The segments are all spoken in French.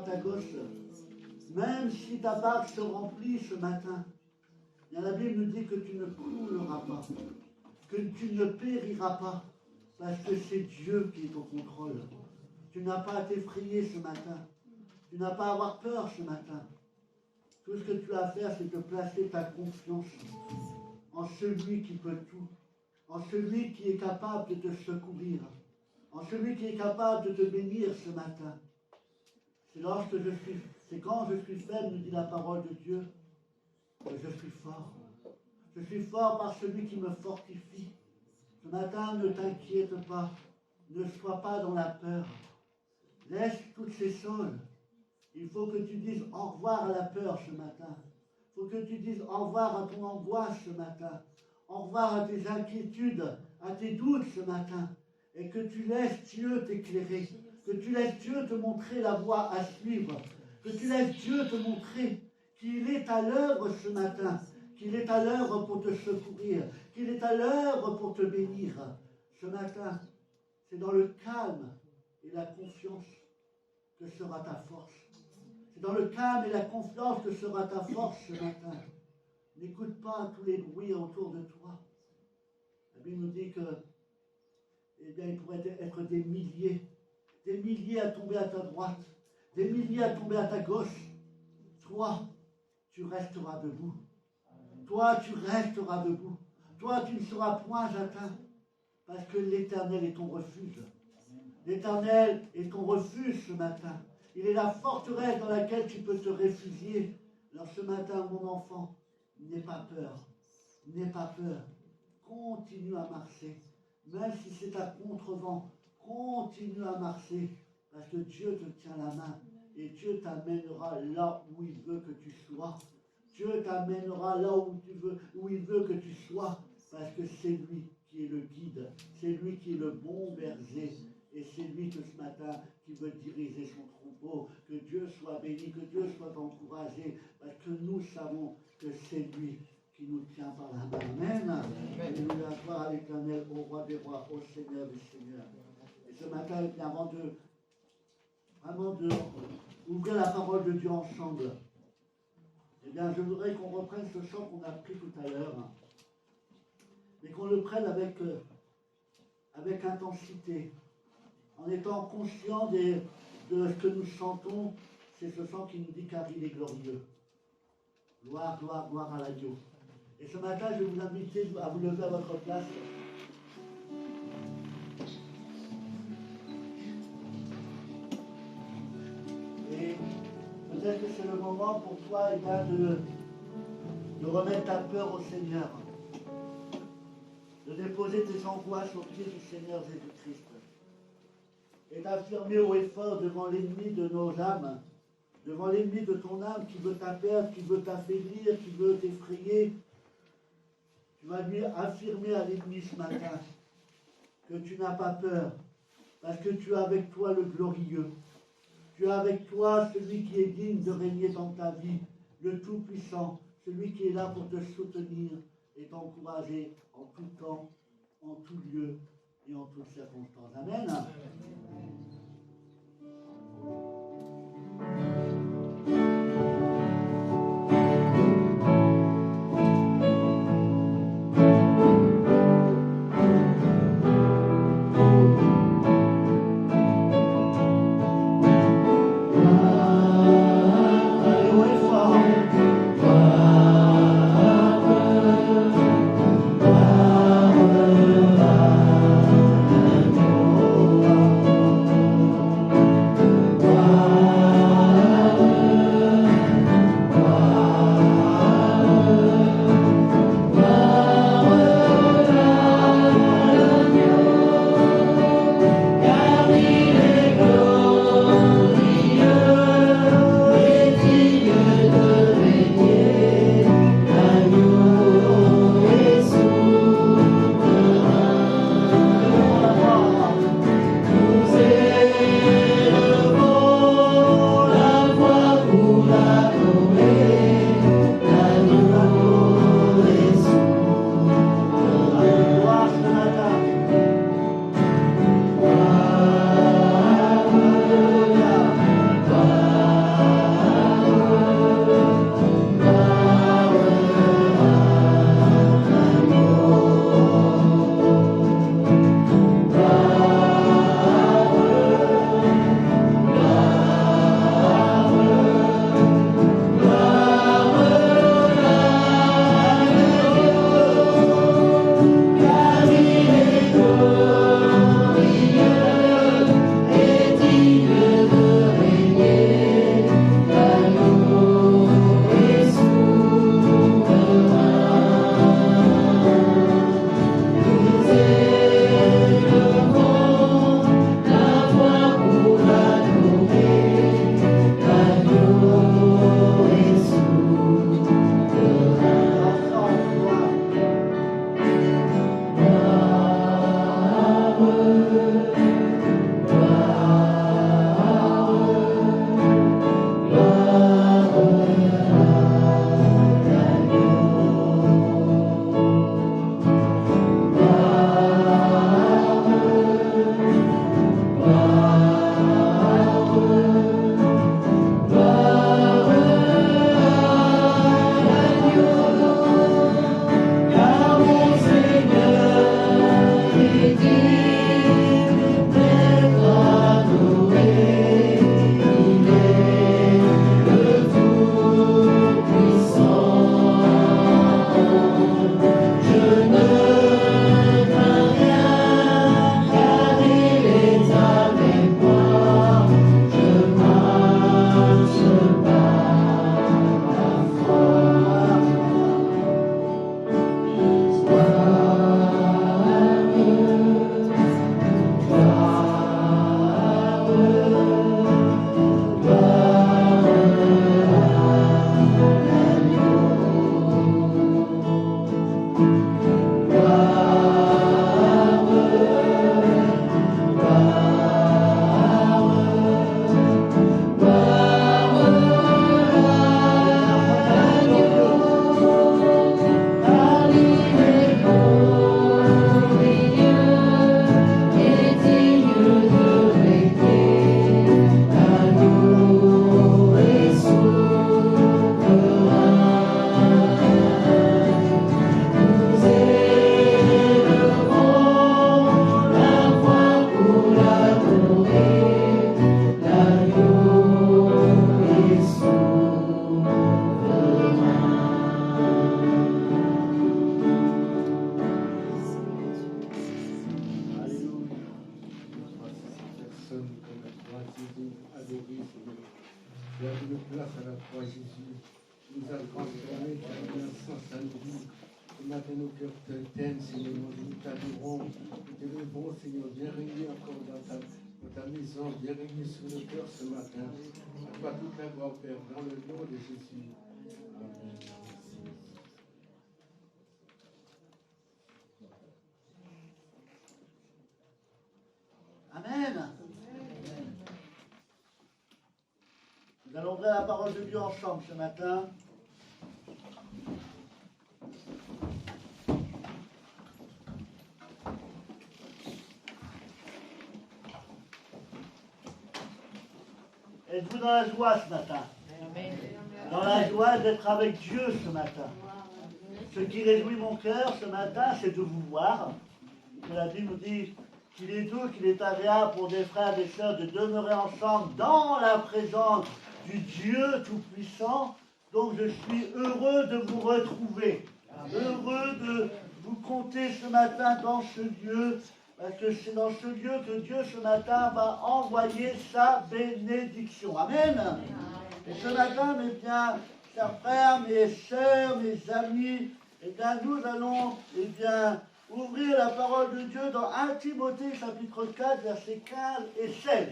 à gauche, même si ta barque se remplit ce matin, bien, la Bible nous dit que tu ne couleras pas, que tu ne périras pas, parce que c'est Dieu qui est au contrôle. Tu n'as pas à t'effrayer ce matin. Tu n'as pas à avoir peur ce matin. Tout ce que tu as à faire, c'est de placer ta confiance en celui qui peut tout, en celui qui est capable de te secourir, en celui qui est capable de te bénir ce matin. C'est quand je suis faible, nous dit la parole de Dieu, que je suis fort. Je suis fort par celui qui me fortifie. Ce matin, ne t'inquiète pas, ne sois pas dans la peur. Laisse toutes ces choses. Il faut que tu dises au revoir à la peur ce matin. Il faut que tu dises au revoir à ton angoisse ce matin. Au revoir à tes inquiétudes, à tes doutes ce matin. Et que tu laisses Dieu t'éclairer. Que tu laisses Dieu te montrer la voie à suivre. Que tu laisses Dieu te montrer qu'il est à l'œuvre ce matin. Qu'il est à l'œuvre pour te secourir. Qu'il est à l'œuvre pour te bénir. Ce matin, c'est dans le calme et la confiance que sera ta force. C'est dans le calme et la confiance que sera ta force ce matin. N'écoute pas tous les bruits autour de toi. La Bible nous dit que, eh bien, il pourrait être des milliers à tomber à ta droite, des milliers à tomber à ta gauche. Toi, tu resteras debout. Toi, tu resteras debout. Toi, tu ne seras point atteint, parce que l'Éternel est ton refuge. L'Éternel est ton refuge ce matin. Il est la forteresse dans laquelle tu peux te réfugier. Alors ce matin, mon enfant, n'aie pas peur. N'aie pas peur. Continue à marcher. Même si c'est à contre-vent, continue à marcher. Parce que Dieu te tient la main. Et Dieu t'amènera là où il veut que tu sois. Dieu t'amènera là où il veut que tu sois. Parce que c'est lui qui est le guide. C'est lui qui est le bon berger. Et c'est lui que ce matin qui veut diriger son troupeau. Que Dieu soit béni, que Dieu soit encouragé. Parce que nous savons que c'est lui qui nous tient par la main. Amen. Et nous allons voir à l'Éternel, au roi des rois, au Seigneur des seigneurs. Et ce matin, avant de ouvrir la parole de Dieu ensemble, eh bien, je voudrais qu'on reprenne ce chant qu'on a pris tout à l'heure. Et qu'on le prenne avec intensité. En étant conscient de ce que nous chantons, c'est ce chant qui nous dit car il est glorieux. Gloire, gloire, gloire à l'agneau. Et ce matin, je vais vous inviter à vous lever à votre place. Et peut-être que c'est le moment pour toi de remettre ta peur au Seigneur. De déposer tes angoisses aux pieds du Seigneur Jésus-Christ. Et d'affirmer haut et fort devant l'ennemi de nos âmes, devant l'ennemi de ton âme qui veut ta perdre, qui veut t'affaiblir, qui veut t'effrayer. Tu vas lui affirmer à l'ennemi ce matin que tu n'as pas peur, parce que tu as avec toi le glorieux. Tu as avec toi celui qui est digne de régner dans ta vie, le Tout-Puissant, celui qui est là pour te soutenir et t'encourager en tout temps, en tout lieu et en toutes circonstances. Amen. Tu as une place à la croix, Jésus. Tu nous as transformés, tu as mis un sens à nos vies. Ce matin, nos cœurs t'aiment, Seigneur. Nous t'adorons, nous t'élevons, Seigneur. Viens régner encore dans ta maison. Viens régner sur nos cœurs ce matin. À toi toute la gloire, Père, dans le nom de Jésus. Amen. Amen. Nous allons ouvrir la parole de Dieu ensemble ce matin. Êtes-vous dans la joie ce matin? Dans la joie d'être avec Dieu ce matin. Ce qui réjouit mon cœur ce matin, c'est de vous voir. Que la Bible nous dit qu'il est doux, qu'il est agréable pour des frères et des sœurs de demeurer ensemble dans la présence du Dieu Tout-Puissant. Donc je suis heureux de vous retrouver. Heureux de vous compter ce matin dans ce lieu. Parce que c'est dans ce lieu que Dieu ce matin va envoyer sa bénédiction. Amen. Et ce matin, mes bien, chers frères, mes sœurs, mes amis, eh bien, nous allons ouvrir la parole de Dieu dans 1 Timothée chapitre 4, versets 15 et 16.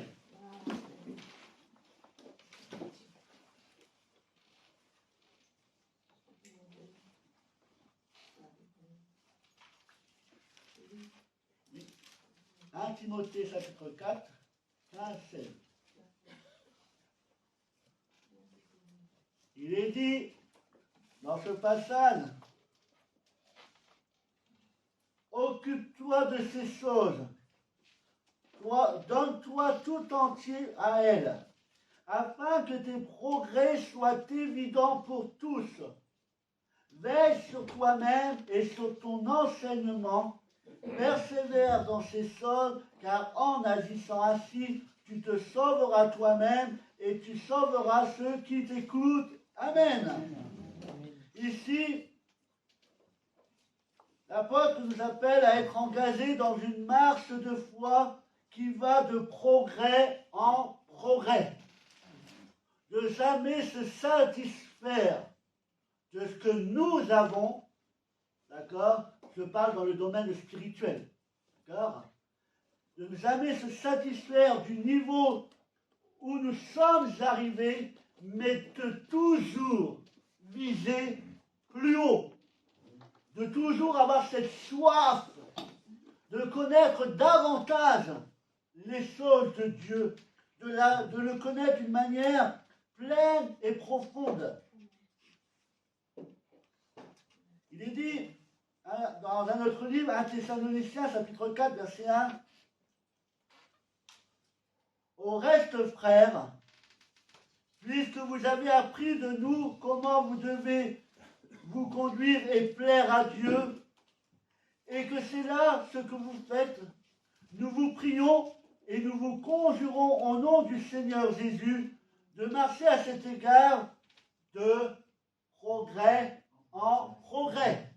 « 1 Timothée chapitre 4, 15, 16. Il est dit dans ce passage, occupe-toi de ces choses, donne-toi tout entier à elles, afin que tes progrès soient évidents pour tous. Veille sur toi-même et sur ton enseignement, persévère dans ces choses, car en agissant ainsi, tu te sauveras toi-même et tu sauveras ceux qui t'écoutent. Amen. Ici, l'apôtre nous appelle à être engagés dans une marche de foi qui va de progrès en progrès. De jamais se satisfaire de ce que nous avons, d'accord? Je parle dans le domaine spirituel, d'accord? De ne jamais se satisfaire du niveau où nous sommes arrivés, mais de toujours viser plus haut, de toujours avoir cette soif de connaître davantage les choses de Dieu, de le connaître d'une manière pleine et profonde. Il est dit dans un autre livre, 1 Thessaloniciens, chapitre 4, verset 1, « Au reste, frères, puisque vous avez appris de nous comment vous devez vous conduire et plaire à Dieu, et que c'est là ce que vous faites, nous vous prions et nous vous conjurons au nom du Seigneur Jésus de marcher à cet égard de progrès en progrès. »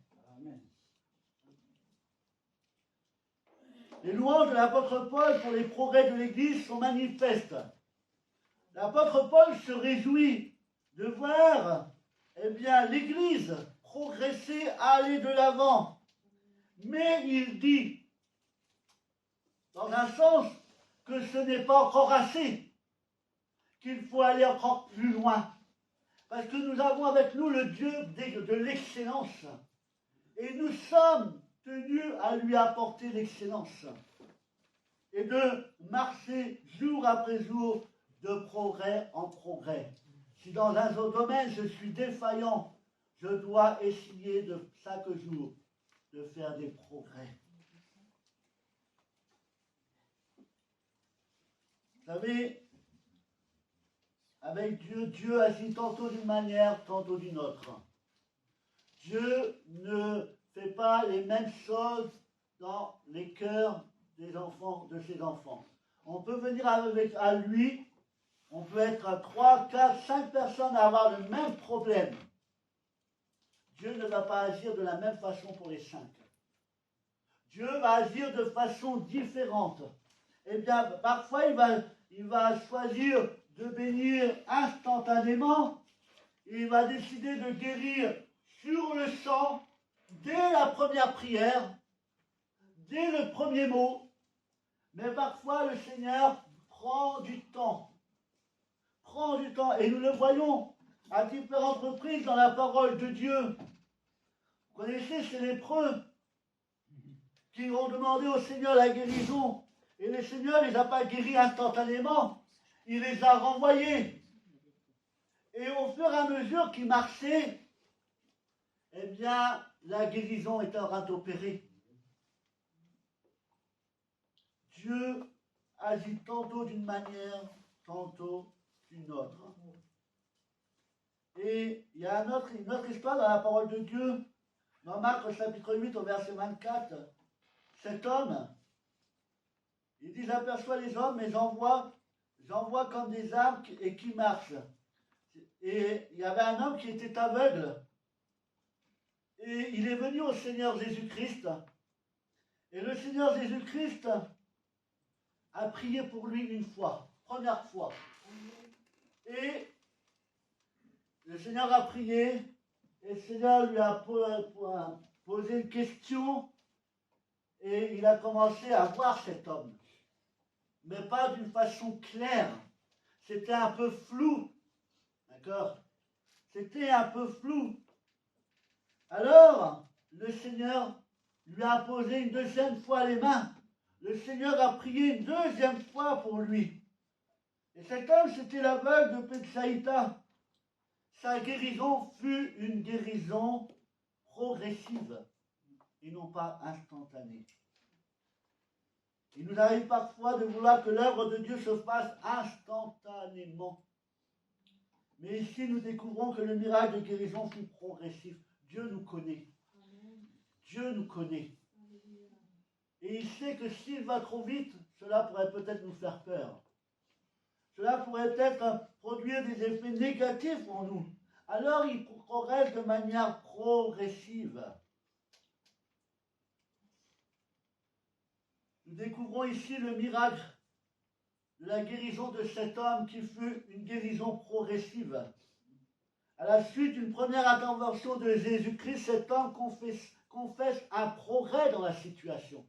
Les louanges de l'apôtre Paul pour les progrès de l'Église sont manifestes. L'apôtre Paul se réjouit de voir l'Église progresser, aller de l'avant. Mais il dit, dans un sens, que ce n'est pas encore assez, qu'il faut aller encore plus loin. Parce que nous avons avec nous le Dieu de l'excellence. Et nous sommes tenus à lui apporter l'excellence. Et de marcher jour après jour de progrès en progrès. Si dans un autre domaine je suis défaillant, je dois essayer de chaque jour de faire des progrès. Vous savez, avec Dieu, Dieu agit tantôt d'une manière, tantôt d'une autre. Dieu ne fait pas les mêmes choses dans les cœurs des enfants, de ses enfants. On peut venir à lui, on peut être 3, 4, 5 personnes à avoir le même problème. Dieu ne va pas agir de la même façon pour les 5. Dieu va agir de façon différente. Eh bien, parfois, il va choisir de bénir instantanément. Il va décider de guérir sur le sang, dès la première prière, dès le premier mot. Mais parfois, le Seigneur prend du temps. Prend du temps. Et nous le voyons à différentes reprises dans la parole de Dieu. Vous connaissez ces lépreux qui ont demandé au Seigneur la guérison. Et le Seigneur ne les a pas guéris instantanément. Il les a renvoyés. Et au fur et à mesure qu'ils marchaient, eh bien, la guérison était en train d'opérer. Dieu agit tantôt d'une manière, tantôt d'une autre. Et il y a une autre histoire dans la parole de Dieu, dans Marc chapitre 8 au verset 24. Cet homme, il dit, j'aperçois les hommes, mais j'en vois comme des arbres et qui marchent. Et il y avait un homme qui était aveugle. Et il est venu au Seigneur Jésus-Christ. Et le Seigneur Jésus-Christ a prié pour lui une fois, première fois. Et le Seigneur a prié, et le Seigneur lui a posé une question, et il a commencé à voir cet homme. Mais pas d'une façon claire. C'était un peu flou. D'accord? C'était un peu flou. Alors, le Seigneur lui a posé une deuxième fois les mains. Le Seigneur a prié une deuxième fois pour lui. Et cet homme, c'était l'aveugle de Bethsaïda. Sa guérison fut une guérison progressive et non pas instantanée. Il nous arrive parfois de vouloir que l'œuvre de Dieu se fasse instantanément. Mais ici, nous découvrons que le miracle de guérison fut progressif. Dieu nous connaît. Dieu nous connaît. Et il sait que s'il va trop vite, cela pourrait peut-être nous faire peur. Cela pourrait peut-être produire des effets négatifs en nous. Alors il progresse de manière progressive. Nous découvrons ici le miracle de la guérison de cet homme qui fut une guérison progressive. À la suite d'une première intervention de Jésus-Christ, cet homme confesse un progrès dans la situation.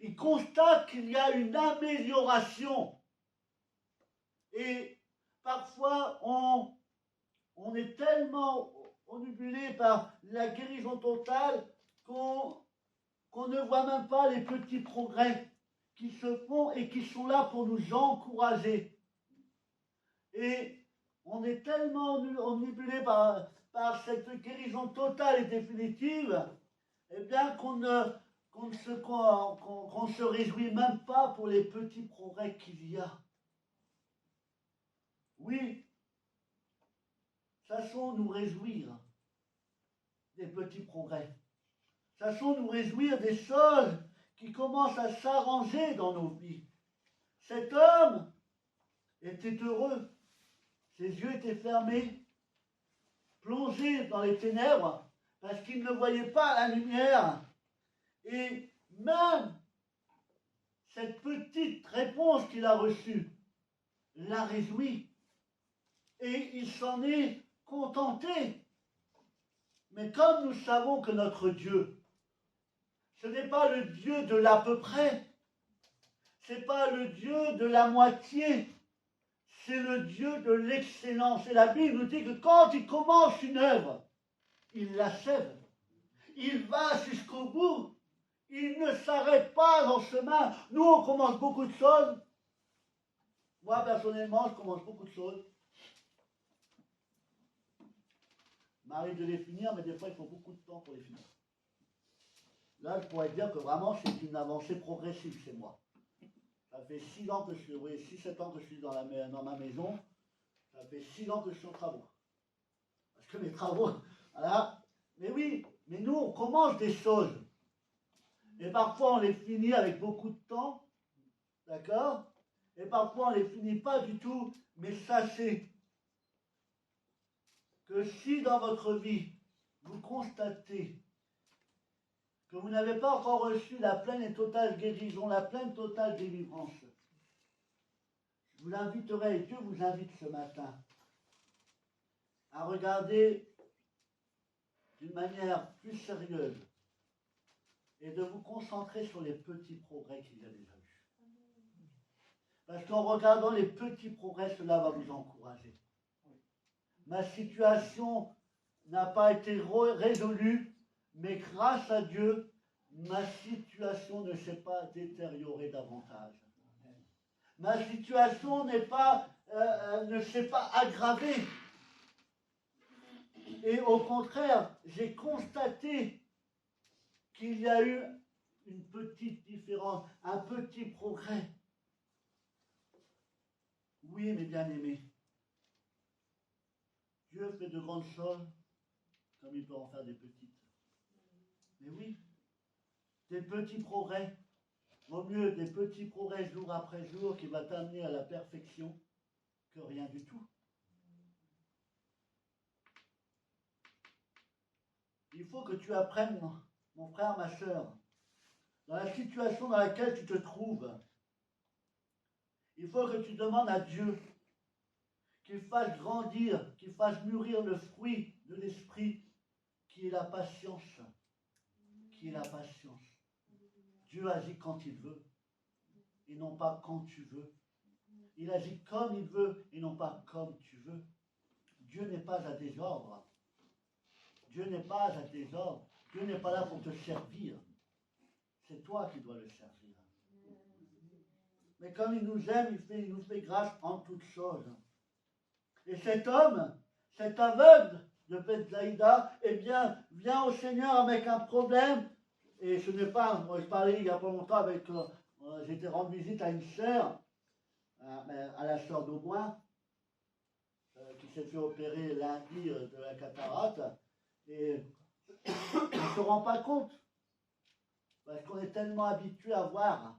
Il constate qu'il y a une amélioration. Et parfois, on est tellement omnibulé par la guérison totale qu'on ne voit même pas les petits progrès qui se font et qui sont là pour nous encourager. Et on est tellement omnibulé par cette guérison totale et définitive, eh bien qu'on ne se réjouit même pas pour les petits progrès qu'il y a. Oui, sachons nous réjouir des petits progrès. Sachons nous réjouir des choses qui commencent à s'arranger dans nos vies. Cet homme était heureux. Ses yeux étaient fermés, plongés dans les ténèbres, parce qu'il ne voyait pas la lumière. Et même cette petite réponse qu'il a reçue l'a réjoui. Et il s'en est contenté. Mais comme nous savons que notre Dieu, ce n'est pas le Dieu de l'à peu près, ce n'est pas le Dieu de la moitié, c'est le Dieu de l'excellence. Et la Bible nous dit que quand il commence une œuvre, il l'achève. Il va jusqu'au bout. Il ne s'arrête pas en chemin. Nous, on commence beaucoup de choses. Moi, personnellement, je commence beaucoup de choses. Il m'arrive de les finir, mais des fois, il faut beaucoup de temps pour les finir. Là, je pourrais dire que vraiment, c'est une avancée progressive chez moi. Ça fait 6 ans que je suis, oui, 6-7 ans que je suis dans ma maison. Ça fait 6 ans que je suis en travaux. Parce que mes travaux, voilà. Mais oui, mais nous, on commence des choses. Et parfois, on les finit avec beaucoup de temps. D'accord? Et parfois, on ne les finit pas du tout. Mais sachez que si dans votre vie, vous constatez que vous n'avez pas encore reçu la pleine et totale guérison, la pleine totale délivrance, je vous inviterai, et Dieu vous invite ce matin, à regarder d'une manière plus sérieuse et de vous concentrer sur les petits progrès qu'il y a déjà eu. Parce qu'en regardant les petits progrès, cela va vous encourager. Ma situation n'a pas été résolue, mais grâce à Dieu, ma situation ne s'est pas détériorée davantage. Ma situation ne s'est pas aggravée. Et au contraire, j'ai constaté qu'il y a eu une petite différence, un petit progrès. Oui, mes bien-aimés, Dieu fait de grandes choses comme il peut en faire des petites. Mais oui, des petits progrès. Vaut mieux des petits progrès jour après jour qui va t'amener à la perfection que rien du tout. Il faut que tu apprennes, mon frère, ma soeur, dans la situation dans laquelle tu te trouves, il faut que tu demandes à Dieu qu'il fasse grandir, qu'il fasse mûrir le fruit de l'esprit, qui est la patience. Qui est la patience. Dieu agit quand il veut, et non pas quand tu veux. Il agit comme il veut, et non pas comme tu veux. Dieu n'est pas à tes ordres. Dieu n'est pas à tes ordres. Dieu n'est pas là pour te servir. C'est toi qui dois le servir. Mais comme il nous aime, il nous fait grâce en toutes choses. Et cet homme, cet aveugle de Bethsaïda, eh bien, vient au Seigneur avec un problème. Et ce n'est pas, moi je parlais il n'y a pas longtemps avec, j'étais rendre visite à une sœur, à la sœur d'Auboin, qui s'est fait opérer lundi de la cataracte. Et on ne se rend pas compte, parce qu'on est tellement habitué à voir.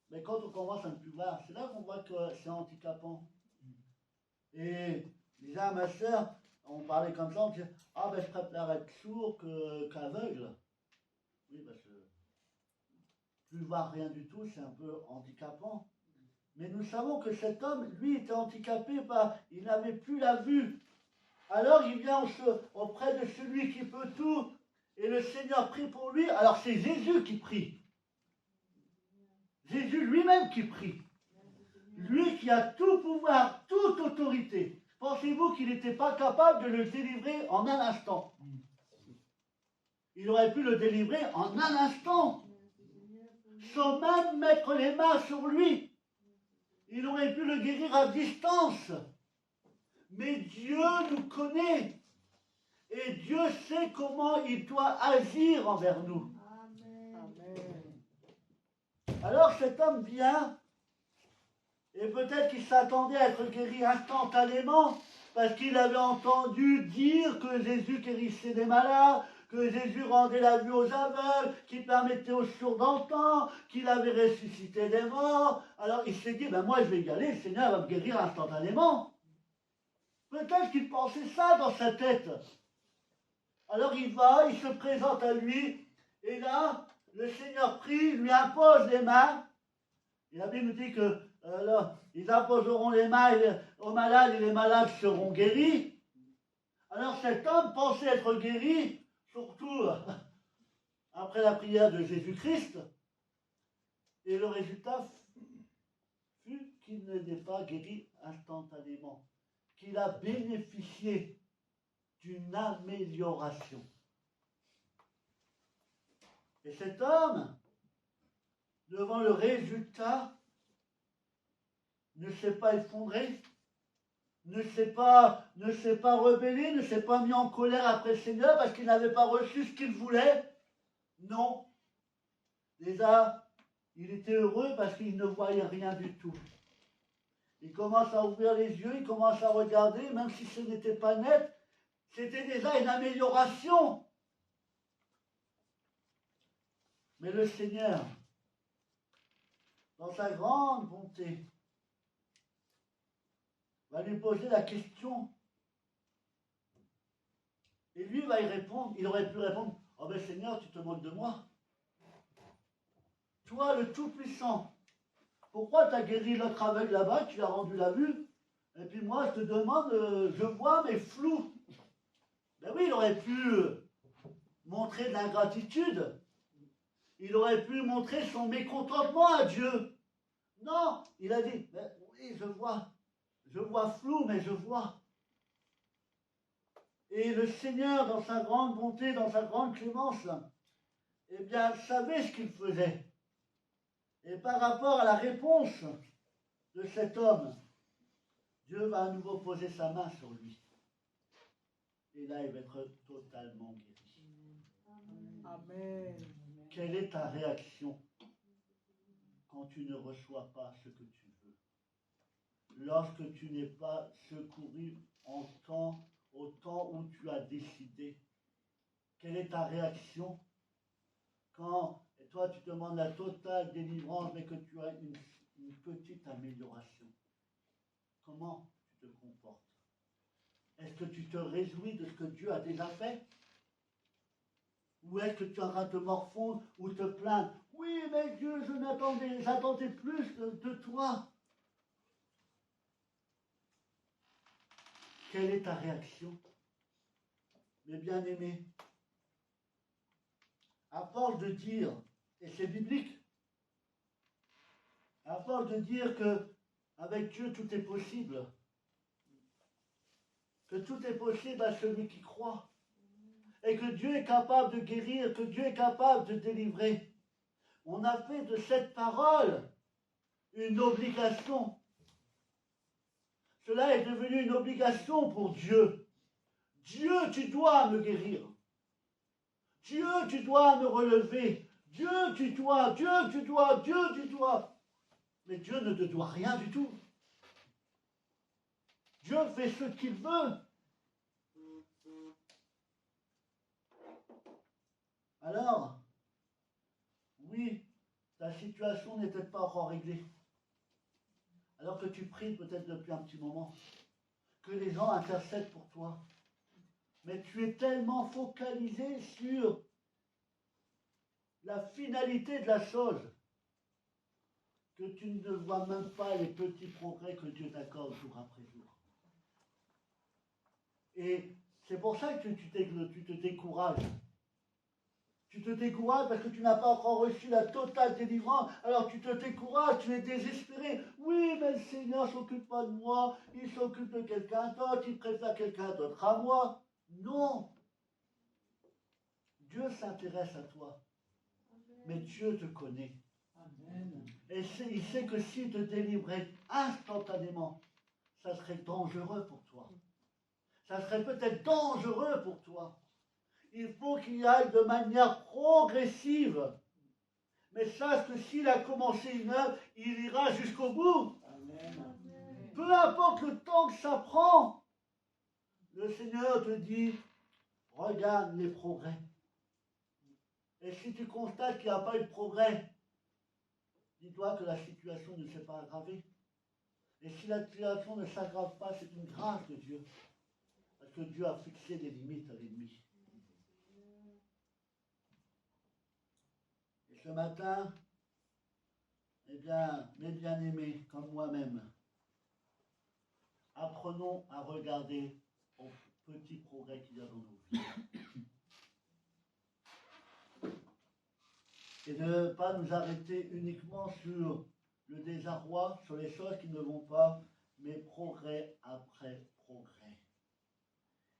Mais quand on commence à ne plus voir, c'est là qu'on voit que c'est handicapant. Et déjà, ma soeur, on parlait comme ça, on disait, ah ben je préfère être sourd qu'aveugle. Oui, parce que plus voir rien du tout, c'est un peu handicapant. Mais nous savons que cet homme, lui, était handicapé par, il n'avait plus la vue. Alors il vient auprès de celui qui peut tout, et le Seigneur prie pour lui. Alors c'est Jésus qui prie. Jésus lui-même qui prie. Lui qui a tout pouvoir, toute autorité. Pensez-vous qu'il n'était pas capable de le délivrer en un instant? Il aurait pu le délivrer en un instant, sans même mettre les mains sur lui. Il aurait pu le guérir à distance. Mais Dieu nous connaît. Et Dieu sait comment il doit agir envers nous. Amen. Alors cet homme vient, et peut-être qu'il s'attendait à être guéri instantanément, parce qu'il avait entendu dire que Jésus guérissait des malades, que Jésus rendait la vue aux aveugles, qu'il permettait aux sourds d'entendre, qu'il avait ressuscité des morts. Alors il s'est dit, ben moi je vais y aller, le Seigneur va me guérir instantanément. Peut-être qu'il pensait ça dans sa tête. Alors il va, il se présente à lui, et là, le Seigneur prie, lui impose les mains. Et la Bible dit que là, ils imposeront les mains aux malades et les malades seront guéris. Alors cet homme pensait être guéri, surtout après la prière de Jésus-Christ. Et le résultat fut qu'il n'était pas guéri instantanément, qu'il a bénéficié d'une amélioration. Et cet homme, devant le résultat, ne s'est pas effondré, ne s'est pas rebellé, ne s'est pas mis en colère après le Seigneur parce qu'il n'avait pas reçu ce qu'il voulait. Non. Déjà, il était heureux parce qu'il ne voyait rien du tout. Il commence à ouvrir les yeux, il commence à regarder, même si ce n'était pas net, c'était déjà une amélioration. Mais le Seigneur, dans sa grande bonté, va lui poser la question. Et lui va y répondre. Il aurait pu répondre, oh ben Seigneur, tu te moques de moi. Toi, le Tout-Puissant, pourquoi tu as guéri l'autre aveugle là-bas, tu as rendu la vue? Et puis moi, je te demande, je vois, mais flou. Ben oui, il aurait pu montrer de l'ingratitude. Il aurait pu montrer son mécontentement à Dieu. Non, il a dit, mais oui, je vois flou, mais je vois. Et le Seigneur, dans sa grande bonté, dans sa grande clémence, eh bien, savait ce qu'il faisait. Et par rapport à la réponse de cet homme, Dieu va à nouveau poser sa main sur lui. Et là, il va être totalement guéri. Amen. Quelle est ta réaction quand tu ne reçois pas ce que tu veux? Lorsque tu n'es pas secouru au temps où tu as décidé, quelle est ta réaction quand toi tu demandes la totale délivrance mais que tu as une petite amélioration? Comment tu te comportes? Est-ce que tu te réjouis de ce que Dieu a déjà fait? Ou est-ce que tu es en train de te morfondre ou te plaindre? Oui, mais Dieu, j'attendais plus de toi. Quelle est ta réaction? Mes bien-aimés, à force de dire, et c'est biblique, à force de dire que avec Dieu tout est possible, que tout est possible à celui qui croit, et que Dieu est capable de guérir, que Dieu est capable de délivrer. On a fait de cette parole une obligation. Cela est devenu une obligation pour Dieu. Dieu, tu dois me guérir. Dieu, tu dois me relever. Dieu, tu dois. Mais Dieu ne te doit rien du tout. Dieu fait ce qu'il veut. Alors, oui, ta situation n'est peut-être pas encore réglée. Alors que tu pries peut-être depuis un petit moment, que les gens intercèdent pour toi. Mais tu es tellement focalisé sur la finalité de la chose que tu ne vois même pas les petits progrès que Dieu t'accorde jour après jour. Et c'est pour ça que tu te décourages. Tu te décourages parce que tu n'as pas encore reçu la totale délivrance. Alors tu te décourages, tu es désespéré. Oui, mais le Seigneur ne s'occupe pas de moi. Il s'occupe de quelqu'un d'autre. Il préfère quelqu'un d'autre à moi. Non. Dieu s'intéresse à toi. Mais Dieu te connaît. Amen. Et il sait que s'il te délivrait instantanément, ça serait dangereux pour toi. Ça serait peut-être dangereux pour toi. Il faut qu'il y aille de manière progressive. Mais sache que s'il a commencé une œuvre, il ira jusqu'au bout. Amen. Peu importe le temps que ça prend. Le Seigneur te dit, regarde les progrès. Et si tu constates qu'il n'y a pas eu de progrès, dis-toi que la situation ne s'est pas aggravée. Et si la situation ne s'aggrave pas, c'est une grâce de Dieu. Parce que Dieu a fixé des limites à l'ennemi. Et ce matin, eh bien, mes bien-aimés, comme moi-même, apprenons à regarder aux petits progrès qu'il y a dans nos vies. Et de ne pas nous arrêter uniquement sur le désarroi, sur les choses qui ne vont pas, mais progrès après progrès.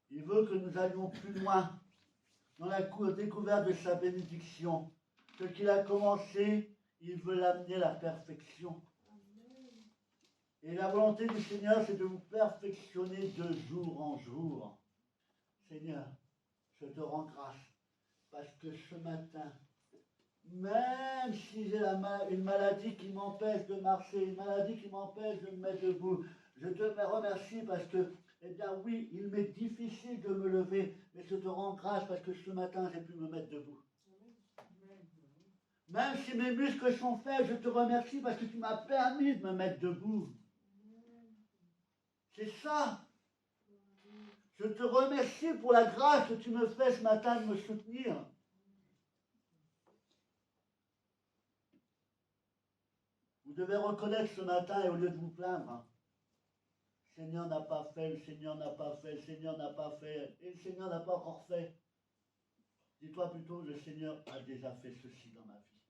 Il veut que nous allions plus loin dans la découverte de sa bénédiction. Ce qu'il a commencé, il veut l'amener à la perfection. Et la volonté du Seigneur, c'est de vous perfectionner de jour en jour. Seigneur, je te rends grâce parce que ce matin, même si j'ai une maladie qui m'empêche de marcher, une maladie qui m'empêche de me mettre debout, je te remercie parce que, eh bien oui, il m'est difficile de me lever, mais je te rends grâce parce que ce matin, j'ai pu me mettre debout. Même si mes muscles sont faibles, je te remercie parce que tu m'as permis de me mettre debout. C'est ça. Je te remercie pour la grâce que tu me fais ce matin de me soutenir. Vous devez reconnaître ce matin et au lieu de vous plaindre, le Seigneur n'a pas fait, le Seigneur n'a pas fait, le Seigneur n'a pas fait, et le Seigneur n'a pas encore fait. Dis-toi plutôt, le Seigneur a déjà fait ceci dans ma vie.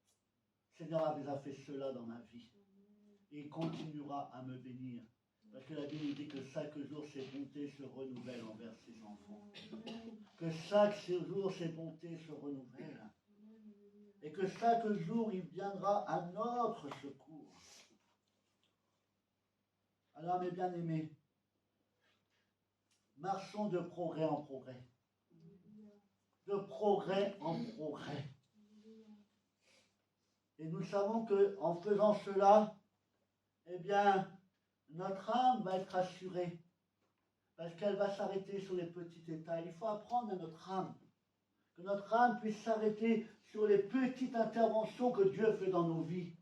Le Seigneur a déjà fait cela dans ma vie. Et il continuera à me bénir. Parce que la Bible dit que chaque jour, ses bontés se renouvellent envers ses enfants. Que chaque jour, ses bontés se renouvellent. Et que chaque jour, il viendra à notre secours. Alors, mes bien-aimés, marchons de progrès en progrès. De progrès en progrès. Et nous savons qu'en faisant cela, eh bien, notre âme va être assurée. Parce qu'elle va s'arrêter sur les petits détails. Il faut apprendre à notre âme. Que notre âme puisse s'arrêter sur les petites interventions que Dieu fait dans nos vies.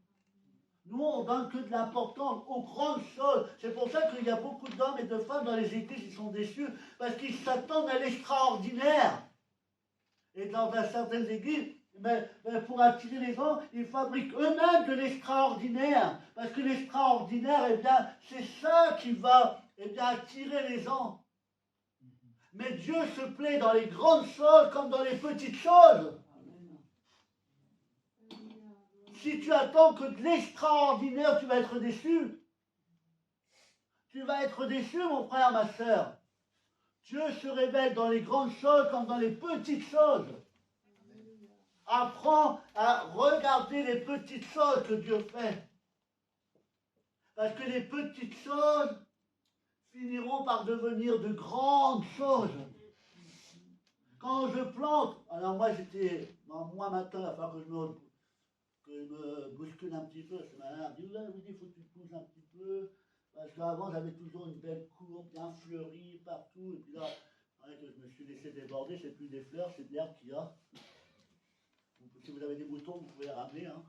Nous, on ne donne que de l'importance aux grandes choses. C'est pour ça qu'il y a beaucoup d'hommes et de femmes dans les églises qui sont déçus, parce qu'ils s'attendent à l'extraordinaire. Et dans certaines églises, pour attirer les gens, ils fabriquent eux-mêmes de l'extraordinaire. Parce que l'extraordinaire, eh bien, c'est ça qui va attirer les gens. Mais Dieu se plaît dans les grandes choses comme dans les petites choses. Si tu attends que de l'extraordinaire, tu vas être déçu. Tu vas être déçu, mon frère, ma soeur. Dieu se révèle dans les grandes choses comme dans les petites choses. Apprends à regarder les petites choses que Dieu fait. Parce que les petites choses finiront par devenir de grandes choses. Quand je plante, alors moi matin, il va falloir que je me bouscule un petit peu. Ce matin, il faut que tu te bouges un petit peu. Parce qu'avant, j'avais toujours une belle courbe bien fleurie partout. Et puis là, que je me suis laissé déborder, c'est plus des fleurs, c'est de l'herbe qu'il y a. Si vous avez des boutons, vous pouvez les ramener. Hein.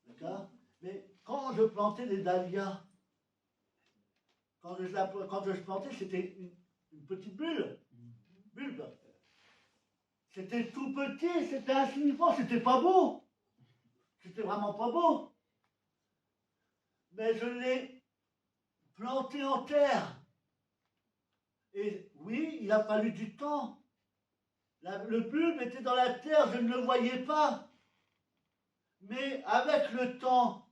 D'accord? Mais quand je plantais des dahlias, quand je plantais, c'était une petite bulbe. C'était tout petit, c'était insignifiant, c'était pas beau. C'était vraiment pas beau. Mais je l'ai planté en terre. Et oui, il a fallu du temps. Le bulbe était dans la terre, je ne le voyais pas. Mais avec le temps,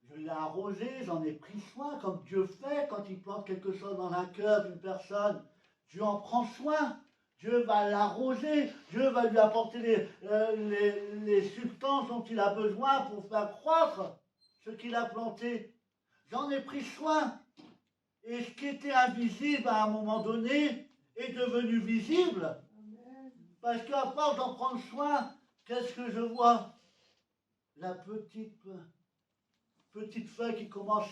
je l'ai arrosé, j'en ai pris soin, comme Dieu fait quand il plante quelque chose dans un cœur d'une personne. Dieu en prend soin. Dieu va l'arroser. Dieu va lui apporter les substances dont il a besoin pour faire croître ce qu'il a planté. J'en ai pris soin. Et ce qui était invisible à un moment donné est devenu visible. Parce qu'à force d'en prendre soin, qu'est-ce que je vois? La petite feuille qui commence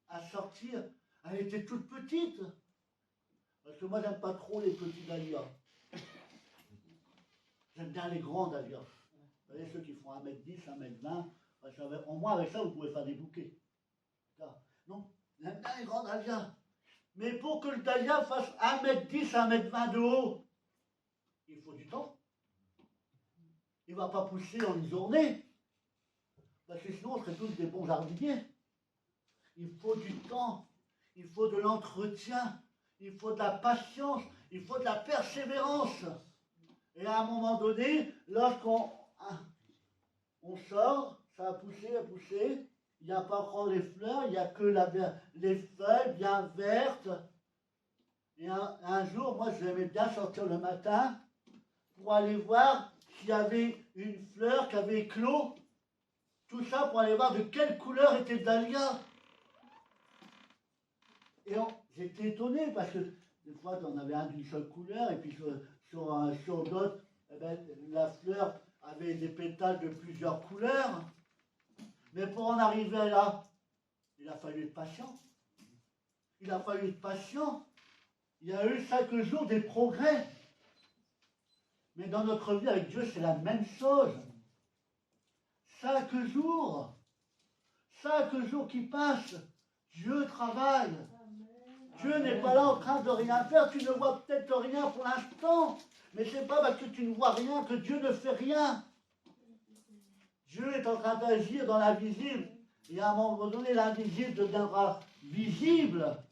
à sortir, elle était toute petite. Parce que moi, j'aime pas trop les petits dahlias. J'aime bien les grands dahlias. Vous savez, ceux qui font 1m10, 1m20, au moins avec ça, vous pouvez faire des bouquets. Donc, j'aime bien les grands dahlias. Mais pour que le dahlia fasse 1m10, 1m20 de haut, il faut du temps. Il ne va pas pousser en une journée. Parce que sinon, on serait tous des bons jardiniers. Il faut du temps. Il faut de l'entretien. Il faut de la patience. Il faut de la persévérance. Et à un moment donné, lorsqu'on sort, ça a poussé. Il n'y a pas encore les fleurs, il n'y a que les feuilles bien vertes. Et un jour, moi, j'aimais bien sortir le matin pour aller voir s'il y avait une fleur qui avait éclos. Tout ça pour aller voir de quelle couleur était le dahlia. Et j'étais étonné parce que des fois, on avait un d'une seule couleur et puis sur d'autres, la fleur avait des pétales de plusieurs couleurs. Mais pour en arriver là, il a fallu être patient. Il a fallu être patient. Il y a eu chaque jour des progrès. Mais dans notre vie avec Dieu, c'est la même chose. Chaque jour qui passe, Dieu travaille. Dieu n'est pas là en train de rien faire. Tu ne vois peut-être rien pour l'instant. Mais ce n'est pas parce que tu ne vois rien que Dieu ne fait rien. Dieu est en train d'agir dans l'invisible. Et à un moment donné, l'invisible deviendra visible.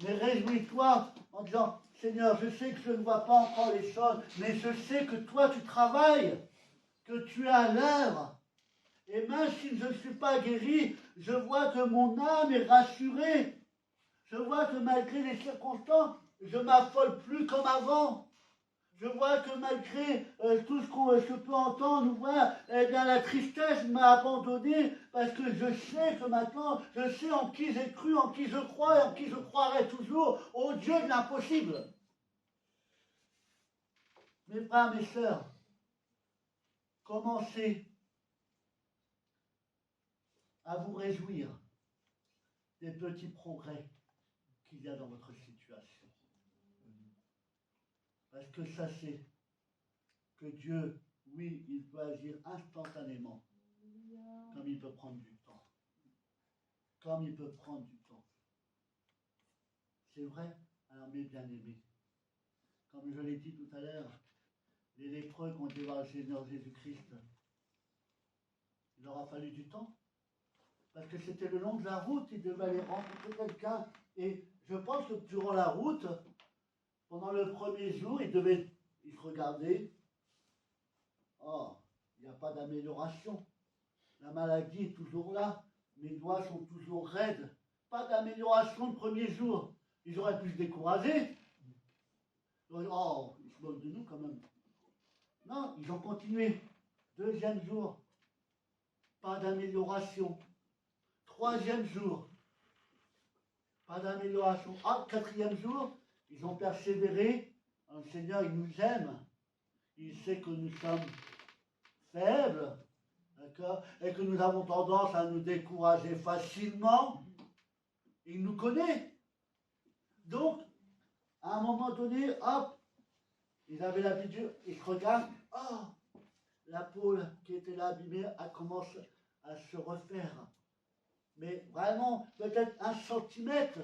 Mais réjouis-toi en disant, Seigneur, je sais que je ne vois pas encore les choses, mais je sais que toi, tu travailles, que tu es à l'œuvre. Et même si je ne suis pas guéri, je vois que mon âme est rassurée. Je vois que malgré les circonstances, je ne m'affole plus comme avant. Je vois que malgré tout ce que je peux entendre ou voir, eh bien, la tristesse m'a abandonné parce que je sais que maintenant, je sais en qui j'ai cru, en qui je crois et en qui je croirai toujours, au Dieu de l'impossible. Mes frères, mes sœurs, commencez à vous réjouir des petits progrès qu'il y a dans votre situation. Parce que sachez que Dieu, oui, il peut agir instantanément, comme il peut prendre du temps. Comme il peut prendre du temps. C'est vrai, alors mes bien-aimés, comme je l'ai dit tout à l'heure, les lépreux qui ont été voir le Seigneur Jésus-Christ, il leur a fallu du temps. Parce que c'était le long de la route, ils devaient aller rencontrer quelqu'un. Et je pense que durant la route, pendant le premier jour, ils se regardaient. Oh, il n'y a pas d'amélioration. La maladie est toujours là. Mes doigts sont toujours raides. Pas d'amélioration le premier jour. Ils auraient pu se décourager. Ils auraient dit, oh, ils se moquent de nous quand même. Non, ils ont continué. Deuxième jour, pas d'amélioration. Troisième jour, pas d'amélioration. Ah, quatrième jour, ils ont persévéré. Le Seigneur, il nous aime. Il sait que nous sommes faibles, d'accord, et que nous avons tendance à nous décourager facilement. Il nous connaît. Donc, à un moment donné, hop, ils avaient l'habitude, ils se regardent, oh, la peau qui était là abîmée, elle commence à se refaire. Mais vraiment, peut-être 1 centimètre.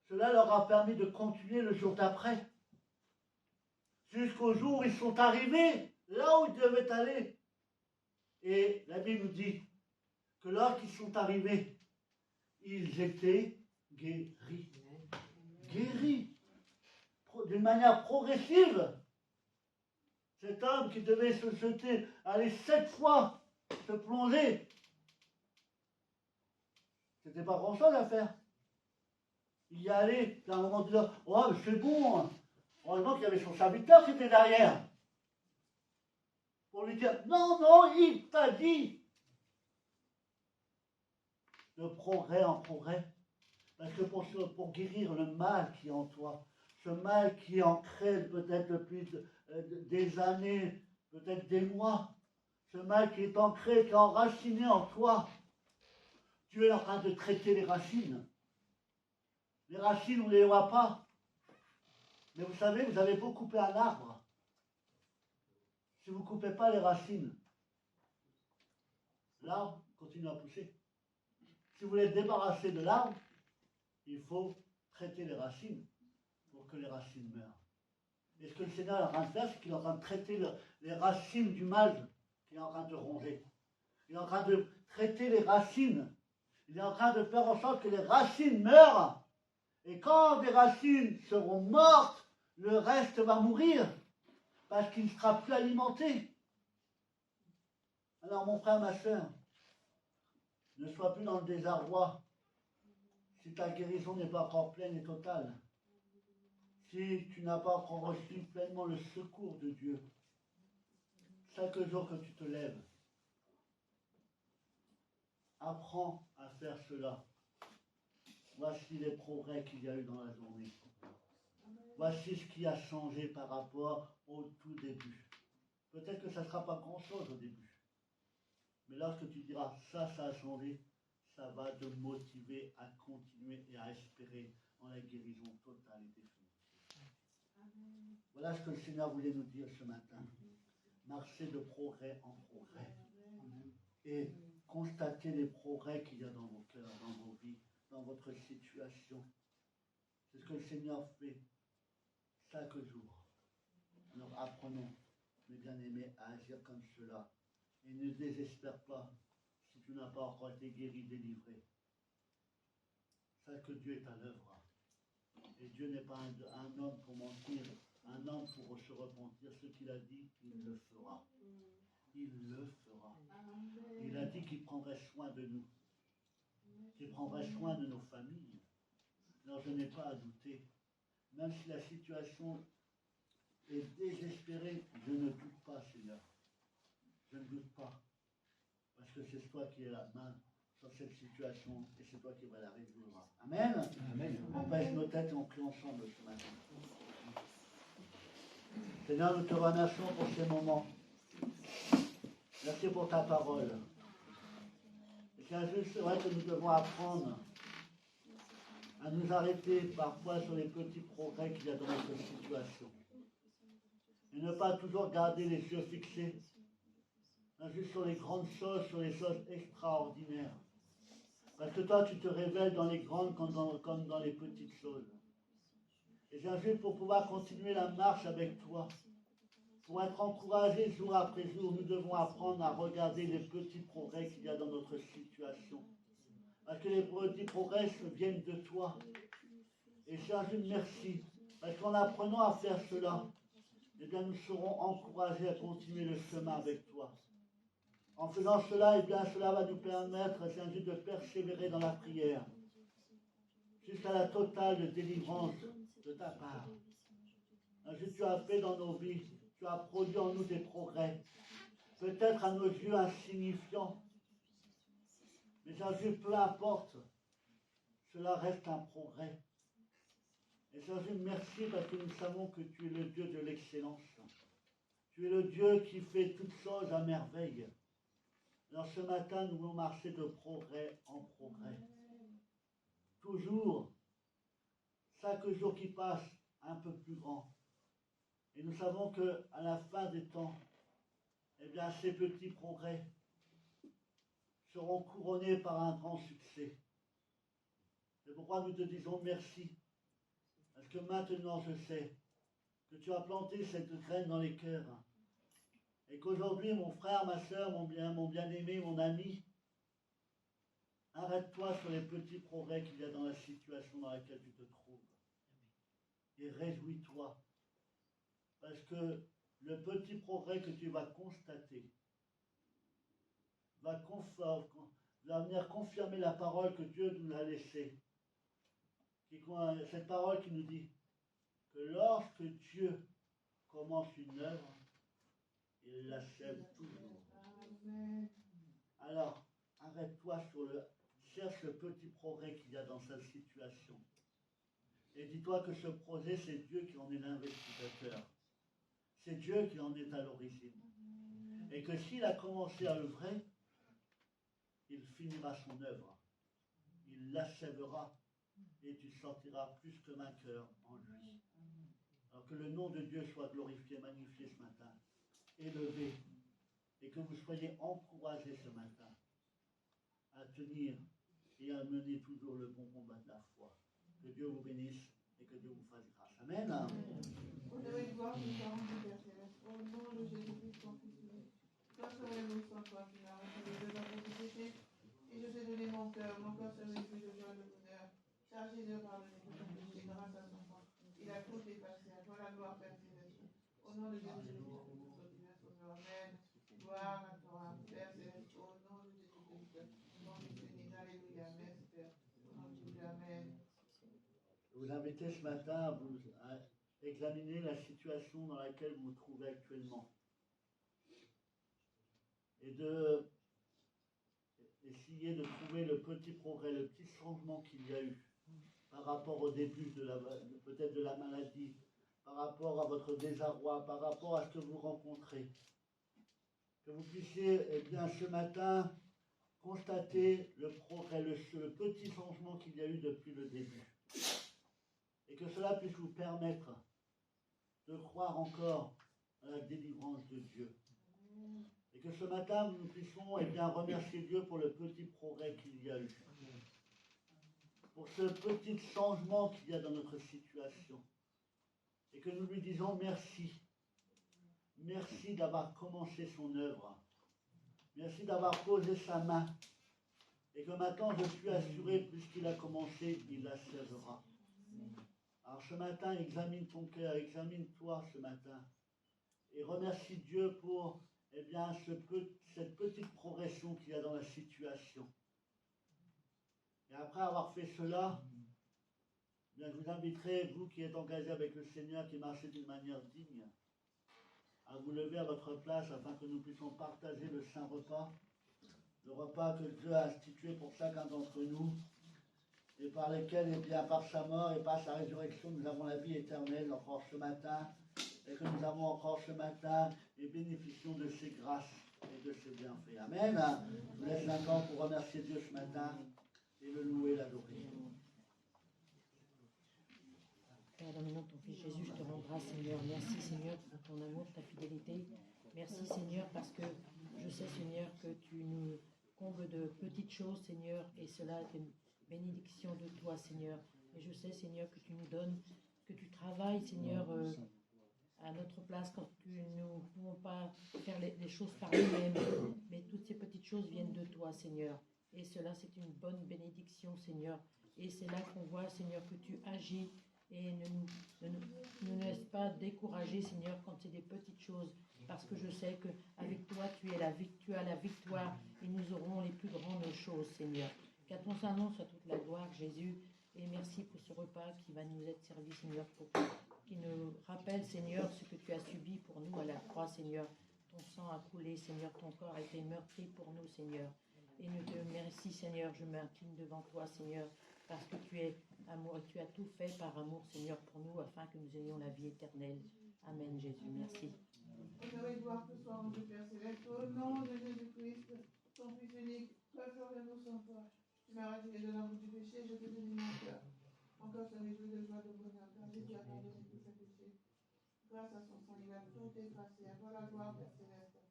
Cela leur a permis de continuer le jour d'après. Jusqu'au jour où ils sont arrivés, là où ils devaient aller. Et la Bible nous dit que lorsqu'ils sont arrivés, ils étaient guéris. Guéris. D'une manière progressive. Cet homme qui devait se jeter, aller 7 fois, se plonger, c'était pas grand-chose à faire. Il y allait, à un moment donné, oh, c'est bon. Heureusement qu'il y avait son serviteur qui était derrière. Pour lui dire, non, non, il t'a dit. De progrès en progrès. Parce que pour guérir le mal qui est en toi, ce mal qui est ancré peut-être depuis des années, peut-être des mois, ce mal qui est ancré, qui est enraciné en toi, Dieu est en train de traiter les racines. Les racines, on ne les voit pas. Mais vous savez, vous avez beau couper un arbre. Si vous ne coupez pas les racines, l'arbre continue à pousser. Si vous voulez débarrasser de l'arbre, il faut traiter les racines pour que les racines meurent. Et ce que le Seigneur est en train de faire, c'est qu'il est en train de traiter les racines du mal qu'il est en train de ronger. Il est en train de traiter les racines. Il est en train de faire en sorte que les racines meurent. Et quand des racines seront mortes, le reste va mourir. Parce qu'il ne sera plus alimenté. Alors mon frère, ma soeur, ne sois plus dans le désarroi. Si ta guérison n'est pas encore pleine et totale. Si tu n'as pas encore reçu pleinement le secours de Dieu, chaque jour que tu te lèves, apprends à faire cela. Voici les progrès qu'il y a eu dans la journée. Voici ce qui a changé par rapport au tout début. Peut-être que ça ne sera pas grand-chose au début. Mais lorsque tu diras, ça a changé, ça va te motiver à continuer et à espérer en la guérison totale et définitive. Voilà ce que le Seigneur voulait nous dire ce matin. Marcher de progrès en progrès. Et constater les progrès qu'il y a dans vos cœurs, dans vos vies, dans votre situation. C'est ce que le Seigneur fait chaque jour. Alors apprenons, mes bien-aimés, à agir comme cela. Et ne désespère pas si tu n'as pas encore été guéri, délivré. Sache que Dieu est à l'œuvre. Et Dieu n'est pas un homme pour mentir, un homme pour se repentir. Ce qu'il a dit, il le fera. Il le fera. Il a dit qu'il prendrait soin de nous. Qu'il prendrait soin de nos familles. Alors je n'ai pas à douter. Même si la situation est désespérée, je ne doute pas, Seigneur. Je ne doute pas. Parce que c'est toi qui es la main sur cette situation et c'est toi qui vas la résoudre. Amen. Amen. On baisse nos têtes et on prie ensemble ce matin. Seigneur, nous te remercions pour ces moments. Merci pour ta parole. Et c'est juste vrai que nous devons apprendre à nous arrêter parfois sur les petits progrès qu'il y a dans notre situation. Et ne pas toujours garder les yeux fixés juste sur les grandes choses, sur les choses extraordinaires. Parce que toi, tu te révèles dans les grandes comme dans les petites choses. Et j'invite pour pouvoir continuer la marche avec toi, pour être encouragé jour après jour, nous devons apprendre à regarder les petits progrès qu'il y a dans notre situation. Parce que les petits progrès viennent de toi. Et j'invite merci. Parce qu'en apprenant à faire cela, eh bien, nous serons encouragés à continuer le chemin avec toi. En faisant cela, eh bien, cela va nous permettre, Saint-Dieu, de persévérer dans la prière, jusqu'à la totale délivrance de ta part. Saint-Dieu, tu as fait dans nos vies, tu as produit en nous des progrès, peut-être à nos yeux insignifiants, mais Saint-Dieu, peu importe, cela reste un progrès. Et Saint-Dieu, merci parce que nous savons que tu es le Dieu de l'excellence. Tu es le Dieu qui fait toutes choses à merveille. Alors ce matin, nous voulons marcher de progrès en progrès. Toujours, chaque jour qui passe, un peu plus grand. Et nous savons qu'à la fin des temps, eh bien, ces petits progrès seront couronnés par un grand succès. C'est pourquoi nous te disons merci. Parce que maintenant, je sais que tu as planté cette graine dans les cœurs. Et qu'aujourd'hui, mon frère, ma soeur, mon bien-aimé, mon ami, arrête-toi sur les petits progrès qu'il y a dans la situation dans laquelle tu te trouves. Et réjouis-toi. Parce que le petit progrès que tu vas constater va venir confirmer la parole que Dieu nous a laissée. Cette parole qui nous dit que lorsque Dieu commence une œuvre, il l'achève toujours. Alors, arrête-toi cherche le petit progrès qu'il y a dans cette situation. Et dis-toi que ce projet, c'est Dieu qui en est l'investigateur. C'est Dieu qui en est à l'origine. Et que s'il a commencé à œuvrer, il finira son œuvre. Il l'achèvera et tu sortiras plus que vainqueur en lui. Alors que le nom de Dieu soit glorifié, magnifié ce matin, élevé, et que vous soyez encouragés ce matin à tenir et à mener toujours le bon combat de la foi. Que Dieu vous bénisse et que Dieu vous fasse grâce. Amen. Honneur et gloire nous parents du Père Céleste. Au nom de Jésus-Christ, ton Fils unique. Toi serais nous sans toi qui m'as retiré de notre péché. Et je t'ai donné mon cœur se réjouit de joie et de bonheur. Chargé de pardonner tous nos péchés grâce à son sang. Il a tout effacé. À toi la gloire, Père Céleste. Au nom de Jésus-Christ, notre divin Sauveur. Amen. Gloire à toi, Père Céleste. Au nom de Jésus-Christ, ton Fils unique. Alléluia. Merci, Père. Au nom de Jésus. Amen. Je vous invite ce matin à examiner la situation dans laquelle vous vous trouvez actuellement. Et essayer de trouver le petit progrès, le petit changement qu'il y a eu par rapport au début peut-être de la maladie, par rapport à votre désarroi, par rapport à ce que vous rencontrez. Que vous puissiez, eh bien, ce matin, constater le progrès, le petit changement qu'il y a eu depuis le début. Et que cela puisse vous permettre de croire encore à la délivrance de Dieu. Et que ce matin, nous puissions remercier Dieu pour le petit progrès qu'il y a eu. Pour ce petit changement qu'il y a dans notre situation. Et que nous lui disons merci. Merci d'avoir commencé son œuvre. Merci d'avoir posé sa main. Et que maintenant, je suis assuré, puisqu'il a commencé, il l'achèvera. Alors ce matin, examine ton cœur, examine-toi ce matin. Et remercie Dieu pour cette petite progression qu'il y a dans la situation. Et après avoir fait cela, je vous inviterai, vous qui êtes engagés avec le Seigneur, qui marchez d'une manière digne, à vous lever à votre place afin que nous puissions partager le Saint Repas, le repas que Dieu a institué pour chacun d'entre nous, et par lequel, par sa mort et par sa résurrection, nous avons la vie éternelle encore ce matin, et que nous avons encore ce matin, et bénéficions de ses grâces et de ses bienfaits. Amen. Je vous laisse un temps pour remercier Dieu ce matin, et le louer, l'adorer. Père, dans le nom de ton Fils Jésus, je te rends grâce, Seigneur. Merci, Seigneur, pour ton amour, ta fidélité. Merci, Seigneur, parce que je sais, Seigneur, que tu nous combles de petites choses, Seigneur, et cela est une bénédiction de toi, Seigneur. Et je sais, Seigneur, que tu nous donnes, que tu travailles, Seigneur, à notre place quand nous ne pouvons pas faire les choses par nous-mêmes. Mais toutes ces petites choses viennent de toi, Seigneur. Et cela, c'est une bonne bénédiction, Seigneur. Et c'est là qu'on voit, Seigneur, que tu agis. Et ne nous laisse pas décourager, Seigneur, quand c'est des petites choses. Parce que je sais qu'avec toi, tu as la victoire et nous aurons les plus grandes choses, Seigneur. Qu'à ton Saint-Nom soit toute la gloire, Jésus. Et merci pour ce repas qui va nous être servi, Seigneur, qui nous rappelle, Seigneur, ce que tu as subi pour nous à la croix, Seigneur. Ton sang a coulé, Seigneur, ton corps a été meurtri pour nous, Seigneur. Et nous te remercie, Seigneur, je m'incline devant toi, Seigneur, parce que tu es amour et tu as tout fait par amour, Seigneur, pour nous, afin que nous ayons la vie éternelle. Amen, Jésus, merci. Honneur et gloire ce soir, mon Dieu Père Céleste, au nom de Jésus-Christ, ton Fils unique, toi ferais-nous sans toi. Tu m'as retiré de l'amour du péché, je te donne mon cœur. Mon cœur se réjouit de joie, de bonheur, car Jésus a pardonné tous ses péchés. Grâce à son sang, il a tout effacé. À toi la gloire, Père Céleste.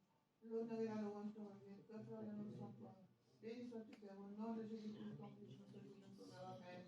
L'honneur et la louange te reviennent. Toi ferais-nous sans toi. Béni sois-tu, Père, au nom de Jésus-Christ, ton Fils, notre Dieu, notre Sauveur. Amen.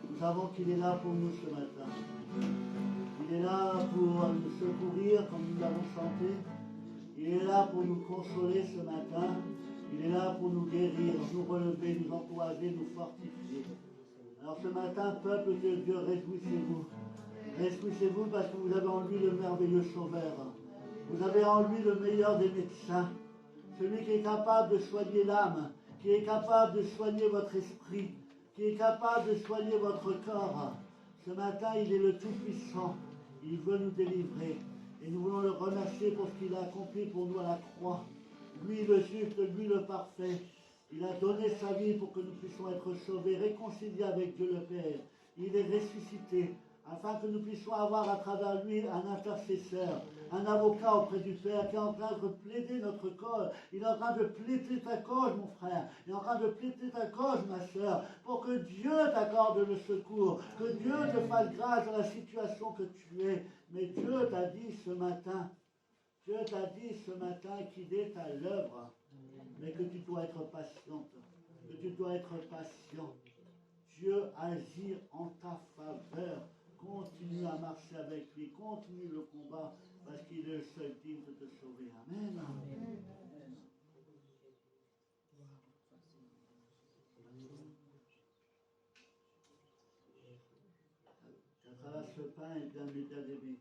Nous savons qu'il est là pour nous ce matin. Il est là pour nous secourir comme nous l'avons chanté. Il est là pour nous consoler ce matin. Il est là pour nous guérir, nous relever, nous encourager, nous fortifier. Alors ce matin, peuple de Dieu, réjouissez-vous. Réjouissez-vous parce que vous avez en lui le merveilleux Sauveur. Vous avez en lui le meilleur des médecins, celui qui est capable de soigner l'âme, qui est capable de soigner votre esprit, qui est capable de soigner votre corps. Ce matin, il est le Tout-Puissant. Il veut nous délivrer. Et nous voulons le remercier pour ce qu'il a accompli pour nous à la croix. Lui le juste, lui le parfait. Il a donné sa vie pour que nous puissions être sauvés, réconciliés avec Dieu le Père. Il est ressuscité, afin que nous puissions avoir à travers lui un intercesseur, un avocat auprès du Père qui est en train de plaider notre cause. Il est en train de plaider ta cause, mon frère. Il est en train de plaider ta cause, ma soeur, pour que Dieu t'accorde le secours, que Dieu te fasse grâce dans la situation que tu es. Mais Dieu t'a dit ce matin, qu'il est à l'œuvre, mais que tu dois être patiente, que tu dois être patient. Dieu agit en ta faveur. Continue à marcher avec lui, continue le combat, parce qu'il est le seul digne de te sauver. Amen. Amen. Qu'à travers ce pain et bien bien-aimé,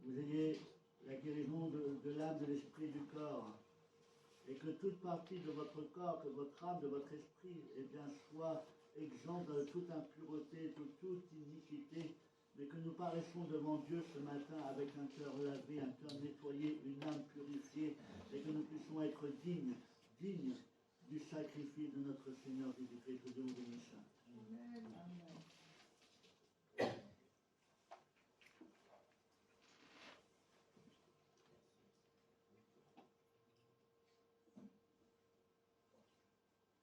vous ayez la guérison de l'âme, de l'esprit, du corps, et que toute partie de votre corps, que votre âme, de votre esprit, soit exempte de toute impureté, de toute iniquité, mais que nous paraissons devant Dieu ce matin avec un cœur lavé, un cœur nettoyé, une âme purifiée, et que nous puissions être dignes du sacrifice de notre Seigneur Jésus-Christ. Que Dieu vous bénisse. Amen. Amen.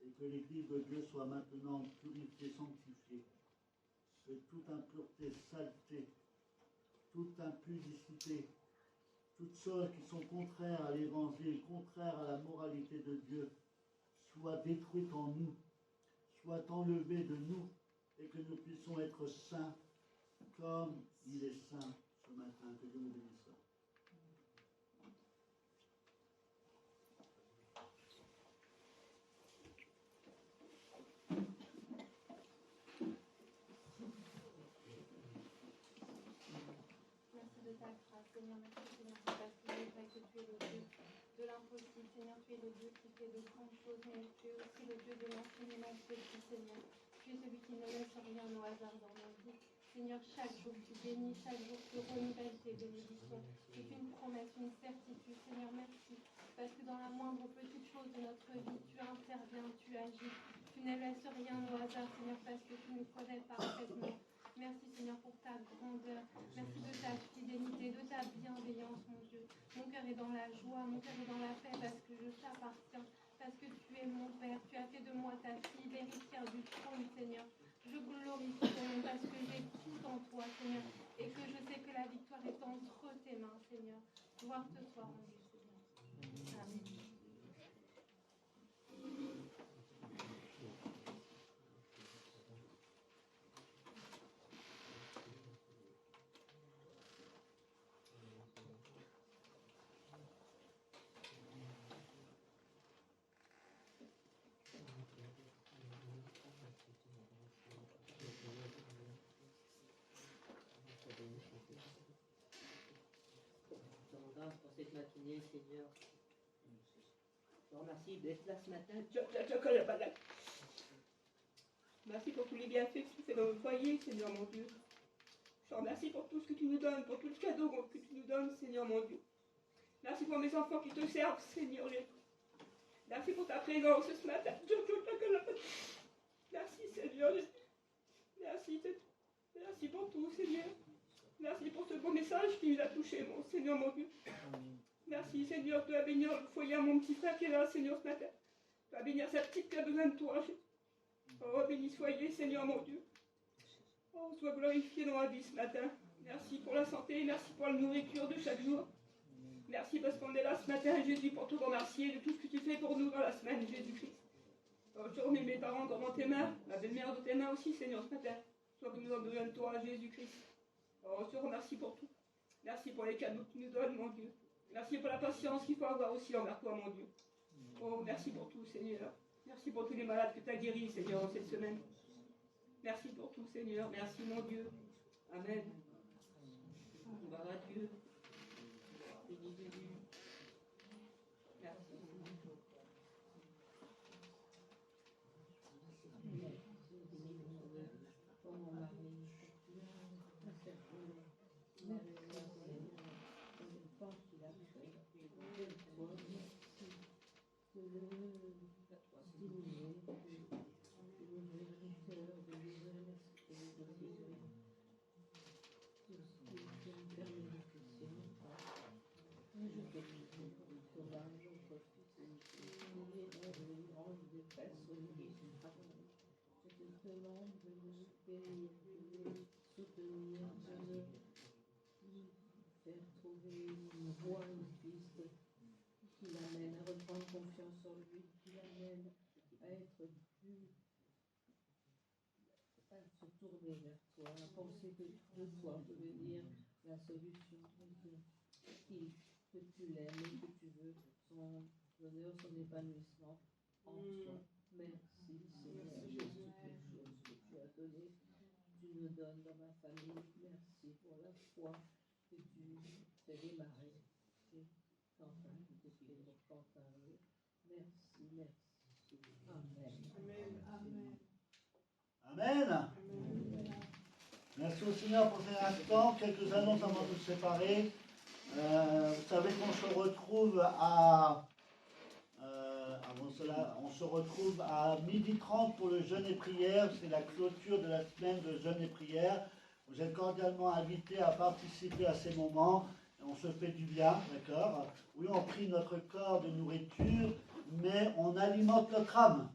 Et que l'Église de Dieu soit maintenant purifiée, sanctifiée, que toute impureté, saleté, toute impudicité, toutes choses qui sont contraires à l'Évangile, contraires à la moralité de Dieu, soient détruites en nous, soient enlevées de nous, et que nous puissions être saints comme il est saint ce matin. Que Dieu nous bénisse. Seigneur, merci Seigneur, parce qu'il est vrai que tu es le Dieu de l'impossible, Seigneur, tu es le Dieu qui fait de grandes choses, mais tu es aussi le Dieu de l'enseignement petit, Seigneur. Tu es celui qui ne laisse rien au hasard dans nos vies. Seigneur, chaque jour tu bénis, chaque jour tu renouvelles tes bénédictions. C'est une promesse, une certitude, Seigneur, merci. Parce que dans la moindre petite chose de notre vie, tu interviens, tu agis. Tu ne laisses rien au hasard, Seigneur, parce que tu nous connais parfaitement. Merci Seigneur pour ta grandeur, merci de ta fidélité, de ta bienveillance mon Dieu. Mon cœur est dans la joie, mon cœur est dans la paix parce que je t'appartiens, parce que tu es mon Père, tu as fait de moi ta fille, l'héritière du trône Seigneur. Je glorifie ton nom parce que j'ai tout en toi Seigneur et que je sais que la victoire est entre tes mains Seigneur. Gloire te soit rendue Seigneur. Amen. Pour cette matinée, Seigneur. Je te remercie d'être là ce matin. Merci pour tous les bienfaits que tu fais dans notre foyer, Seigneur mon Dieu. Je te remercie pour tout ce que tu nous donnes, pour tout le cadeau que tu nous donnes, Seigneur mon Dieu. Merci pour mes enfants qui te servent, Seigneur. Merci pour ta présence ce matin. Merci, Seigneur. Merci pour tout, Seigneur. Merci pour ce beau message qui nous a touchés, mon Seigneur, mon Dieu. Merci, Seigneur, tu vas bénir le foyer à mon petit frère qui est là, Seigneur, ce matin. Tu vas bénir sa petite qui a besoin de toi. Oh, béni soyez, Seigneur, mon Dieu. Oh, sois glorifié dans la vie ce matin. Merci pour la santé, merci pour la nourriture de chaque jour. Merci parce qu'on est là ce matin, Jésus, pour te remercier de tout ce que tu fais pour nous dans la semaine, Jésus-Christ. Oh, je remets mes parents encore dans tes mains, ma belle-mère dans tes mains aussi, Seigneur, ce matin. Sois que nous avons besoin de toi, Jésus-Christ. Oh, je te remercie pour tout. Merci pour les cadeaux que tu nous donnes, mon Dieu. Merci pour la patience qu'il faut avoir aussi envers toi, mon Dieu. Oh, merci pour tout, Seigneur. Merci pour tous les malades que tu as guéris, Seigneur, dans cette semaine. Merci pour tout, Seigneur. Merci, mon Dieu. Amen. Gloire à Dieu. bénis Jésus. Merci. Oh mon mari, le temps qu'il a fait, toi, merci de le stimuler, d'ouvrir le cœur, d'ouvrir l'esprit, de vivre tout ce qui me permet de questionner. Je bénis notre courage, notre fils, notre grande détresse au milieu du travail. Je te demande de nous bénir, de nous soutenir, de nous faire trouver une voie, une piste qui l'amène à reprendre confiance en lui, qui l'amène à être plus, à se tourner vers toi, à penser que de toi peut venir la solution, que tu l'aimes et que tu veux son bonheur, son épanouissement en toi. Merci Seigneur pour toutes les choses que tu as données, tu me donnes dans ma famille. Merci pour la foi que tu fais démarrer. Et Quentin, que tu fais pour Quentin. Merci, merci. Amen. Amen. Merci au Seigneur pour cet instant. Quelques annonces avant de se séparer. Vous savez qu'on se retrouve avant cela, on se retrouve à 12h30 pour le jeûne et prière. C'est la clôture de la semaine de jeûne et prière. Vous êtes cordialement invités à participer à ces moments. On se fait du bien, d'accord? Oui, on prie notre corps de nourriture, mais on alimente notre âme.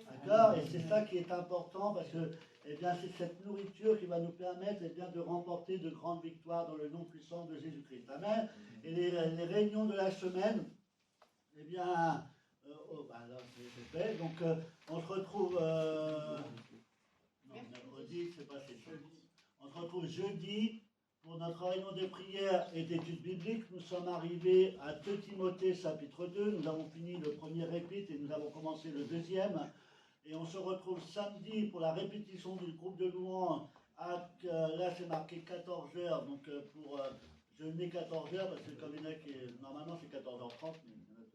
D'accord? Et c'est ça qui est important parce que eh bien, c'est cette nourriture qui va nous permettre eh bien, de remporter de grandes victoires dans le nom puissant de Jésus-Christ. Amen. Et les réunions de la semaine, eh bien, là, c'est fait. Donc, on se retrouve mercredi, c'est pas c'est jeudi. On se retrouve jeudi pour notre réunion de prière et d'études bibliques. Nous sommes arrivés à 2 Timothée chapitre 2. Nous avons fini le premier épître et nous avons commencé le deuxième. Et on se retrouve samedi pour la répétition du groupe de louanges. Là, c'est marqué 14h, donc pour jeûner 14h, parce que comme il y en a qui, normalement c'est 14h30, mais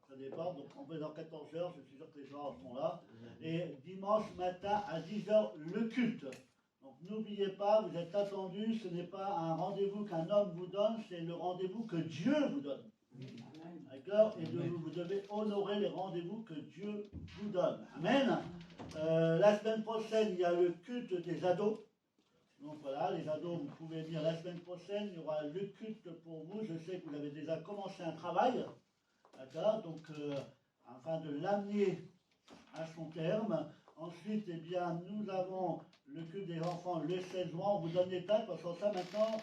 ça dépend. Donc on peut dans 14h, je suis sûr que les gens sont là. Et dimanche matin à 10h, le culte. Donc n'oubliez pas, vous êtes attendus, ce n'est pas un rendez-vous qu'un homme vous donne, c'est le rendez-vous que Dieu vous donne. D'accord? Et vous devez honorer les rendez-vous que Dieu vous donne. Amen. La semaine prochaine, il y a le culte des ados. Donc voilà, les ados, vous pouvez venir la semaine prochaine. Il y aura le culte pour vous. Je sais que vous avez déjà commencé un travail. D'accord? Donc, afin de l'amener à son terme. Ensuite, eh bien, nous avons le culte des enfants le 16 juin. On vous donne les dates parce que ça, maintenant,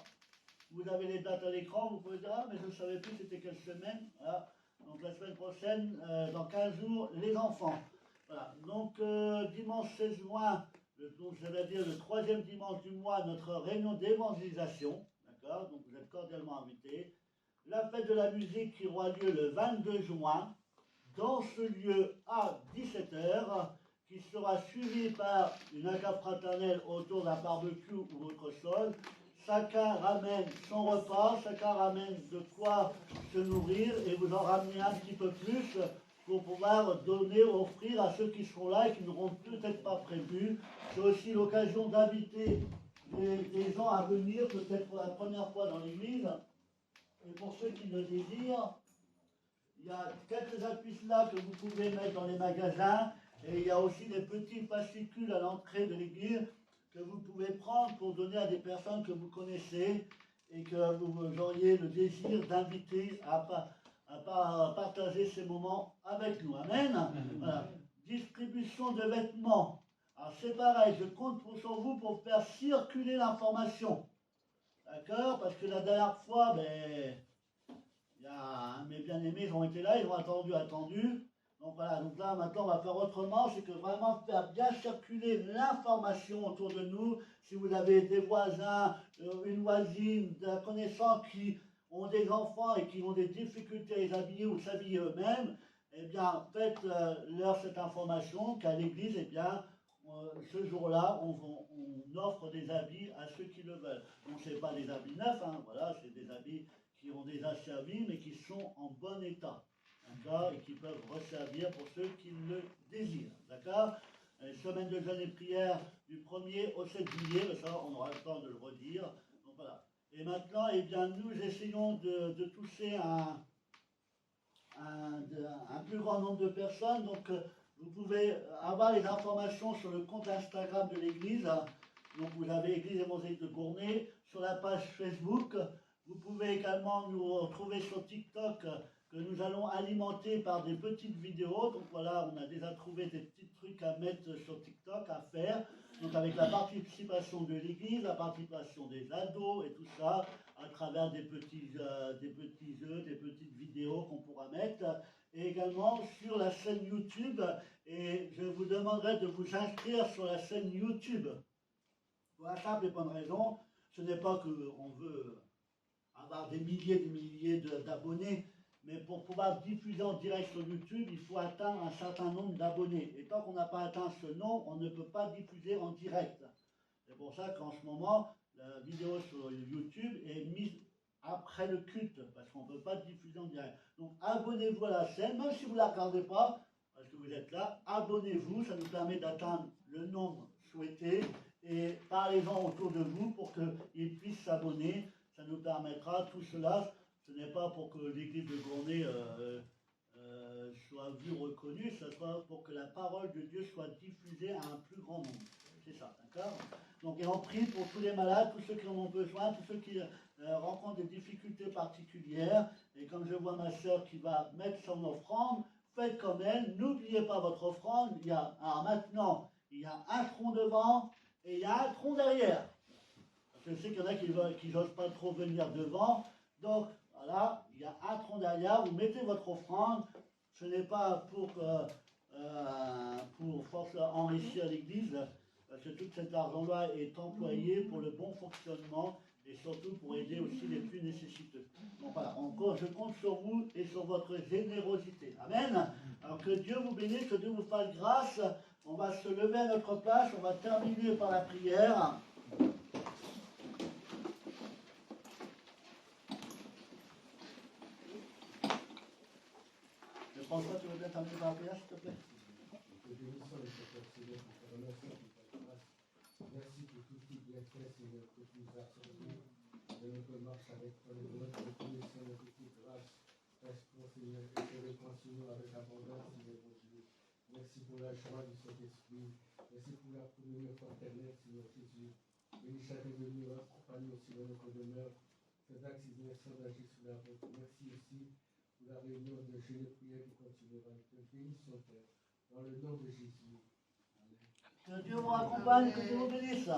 vous avez les dates à l'écran. Vous pouvez dire, ah, mais je ne savais plus c'était quelle semaine. Voilà. Donc, la semaine prochaine, dans 15 jours, les enfants. Voilà. Donc, dimanche 16 juin, donc, je vais dire le 3e dimanche du mois, notre réunion d'évangélisation. D'accord? Donc, vous êtes cordialement invités. La fête de la musique qui aura lieu le 22 juin, dans ce lieu à 17h, qui sera suivi par une agave fraternelle autour d'un barbecue ou autre chose. Chacun ramène son repas, chacun ramène de quoi se nourrir et vous en ramenez un petit peu plus pour pouvoir donner, offrir à ceux qui seront là et qui n'auront peut-être pas prévu. C'est aussi l'occasion d'inviter les gens à venir, peut-être pour la première fois dans l'église. Et pour ceux qui le désirent, il y a quelques affiches là que vous pouvez mettre dans les magasins. Et il y a aussi des petits fascicules à l'entrée de l'église que vous pouvez prendre pour donner à des personnes que vous connaissez et que vous auriez le désir d'inviter à partager ces moments avec nous. Amen. Voilà. Distribution de vêtements. Alors c'est pareil, je compte sur vous pour faire circuler l'information. D'accord? Parce que la dernière fois, il y a mes bien-aimés, ils ont été là, ils ont attendu. Donc voilà, donc là maintenant on va faire autrement, c'est que vraiment faire bien circuler l'information autour de nous. Si vous avez des voisins, une voisine, des connaissants qui ont des enfants et qui ont des difficultés à les habiller ou s'habiller eux-mêmes, eh bien faites-leur cette information qu'à l'église, eh bien ce jour-là, on offre des habits à ceux qui le veulent. Donc ce n'est pas des habits neufs, hein, voilà, c'est des habits qui ont déjà servi, mais qui sont en bon état, d'accord, et qui peuvent resservir pour ceux qui le désirent, d'accord. Semaine de jeûne et prière du 1er au 7 juillet, ça on aura le temps de le redire, donc voilà. Et maintenant, eh bien, nous essayons de toucher un plus grand nombre de personnes, donc vous pouvez avoir les informations sur le compte Instagram de l'église, donc vous avez Église évangélique de Gournay, sur la page Facebook. Vous pouvez également nous retrouver sur TikTok, que nous allons alimenter par des petites vidéos. Donc voilà, on a déjà trouvé des petits trucs à mettre sur TikTok, à faire. Donc avec la participation de l'église, la participation des ados et tout ça, à travers des petits jeux, des petites vidéos qu'on pourra mettre. Et également sur la chaîne YouTube. Et je vous demanderai de vous inscrire sur la chaîne YouTube. Pour la simple et bonne raison, ce n'est pas qu'on veut avoir des milliers d'abonnés, mais pour pouvoir diffuser en direct sur YouTube, il faut atteindre un certain nombre d'abonnés. Et tant qu'on n'a pas atteint ce nombre, on ne peut pas diffuser en direct. C'est pour ça qu'en ce moment, la vidéo sur YouTube est mise après le culte, parce qu'on ne peut pas diffuser en direct. Donc abonnez-vous à la chaîne, même si vous ne la regardez pas, parce que vous êtes là, abonnez-vous, ça nous permet d'atteindre le nombre souhaité, et parlez-en autour de vous pour qu'ils puissent s'abonner. Ça nous permettra, tout cela, ce n'est pas pour que l'église de Gournay soit vue, reconnue, ce sera pour que la parole de Dieu soit diffusée à un plus grand nombre. C'est ça, d'accord? Donc, et on prie pour tous les malades, tous ceux qui en ont besoin, tous ceux qui rencontrent des difficultés particulières. Et comme je vois ma soeur qui va mettre son offrande, faites comme elle, n'oubliez pas votre offrande. Alors maintenant, il y a un tronc devant et il y a un tronc derrière. Je sais qu'il y en a qui n'osent pas trop venir devant. Donc, voilà, il y a un tronc derrière. Vous mettez votre offrande. Ce n'est pas pour enrichir l'Église, parce que tout cet argent-là est employé pour le bon fonctionnement et surtout pour aider aussi les plus nécessiteux. Donc voilà, encore, je compte sur vous et sur votre générosité. Amen. Alors que Dieu vous bénisse, que Dieu vous fasse grâce. On va se lever à notre place. On va terminer par la prière. François, tu veux bien terminer par la prière, s'il te plaît? Merci pour tout ce qui est fait, Seigneur, que tu nous as accordé de notre marche avec toi, de notre reconnaissance de toute grâce. Reste-toi, Seigneur, et te réconcilie avec abondance, Seigneur, mon Dieu. Merci pour la joie du Saint-Esprit. Merci pour la communion fraternelle, Seigneur Jésus. Bénis chacun de nous, accompagne aussi dans notre demeure. Fais accident sans agir sur la route. Merci aussi pour la réunion de jeûne et prière qui continuera. Que bénisse son Père. Dans le nom de Jésus. Amen. Que Dieu vous accompagne, que Dieu vous bénisse.